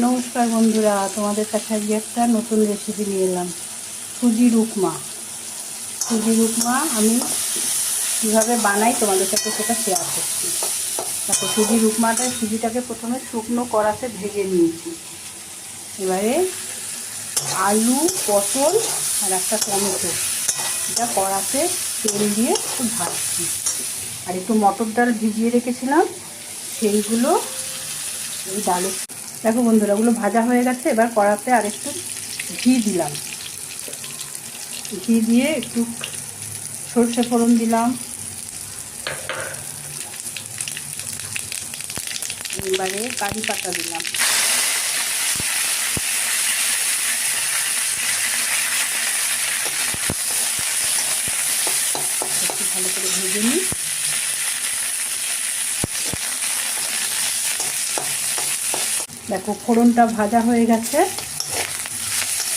নমস্কার বন্ধুরা, তোমাদের কাছে আজকে একটা নতুন রেসিপি নিয়ে এলাম। সুজির উপমা। সুজির উপমা আমি কীভাবে বানাই তোমাদের সাথে সেটা শেয়ার করছি। তারপর সুজির উপমাটায় সুজিটাকে প্রথমে শুকনো কড়াতে ভেজে নিয়েছি। এবারে আলু, পটল আর একটা টমেটো এটা কড়াতে তেল দিয়ে একটু ভাজছি। আর একটু মটর ডাল ভিজিয়ে রেখেছিলাম, সেইগুলো এই ডালে। দেখো বন্ধুরা, ওগুলো ভাজা হয়ে গেছে। এবার কড়াতে আর একটু ঘি দিলাম। ঘি দিয়ে একটু সর্ষে ফোড়ন দিলাম। এবারে কারি পাতা দিলাম। একটু ভালো করে ভেজে নিই। দেখো ফোড়নটা ভাজা হয়ে গেছে।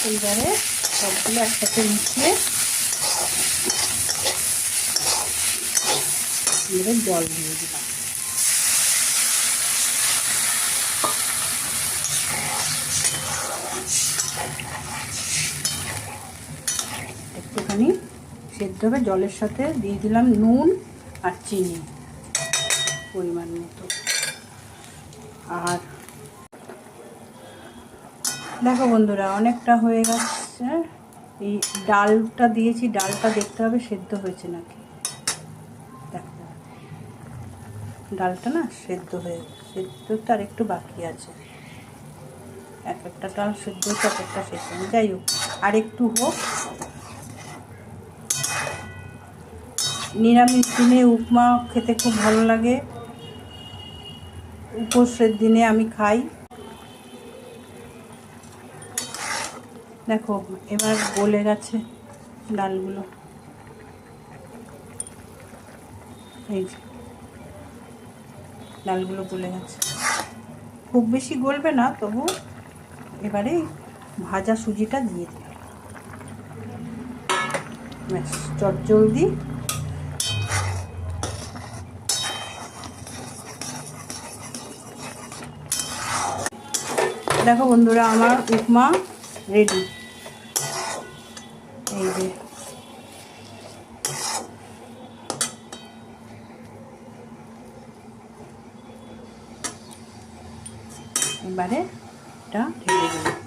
এইবারে সবগুলো একসাথে মিশিয়ে এবারে জল দিয়ে দিলাম। একটুখানি সেদ্ধ হবে, জলের সাথে দিয়ে দিলাম নুন আর চিনি পরিমাণ মতো। আর দেখো বন্ধুরা, অনেকটা হয়ে গেছে। এই ডালটা দিয়েছি, ডালটা দেখতে হবে সেদ্ধ হয়েছে নাকি। দেখো ডালটা না সেদ্ধ হয়ে সেদ্ধটা আর একটু বাকি আছে। এক একটা ডাল সেদ্ধ হচ্ছে, এক একটা সেদ্ধ। যাই হোক, আর একটু হোক। নিরামিষ দিনে উপমা খেতে খুব ভালো লাগে। উপোসের দিনে আমি খাই। দেখো এবার গলে গেছে ডালগুলো। এই যে ডালগুলো গলে গেছে। খুব বেশি গলবে না, তবু এবারে ভাজা সুজিটা দিয়ে দিই। ব্যাস, চটজলদি। দেখো বন্ধুরা, আমার উপমা রেডি। এই যে এবারে এটা ঢেলে দিলাম।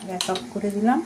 গ্যাস অফ করে দিলাম।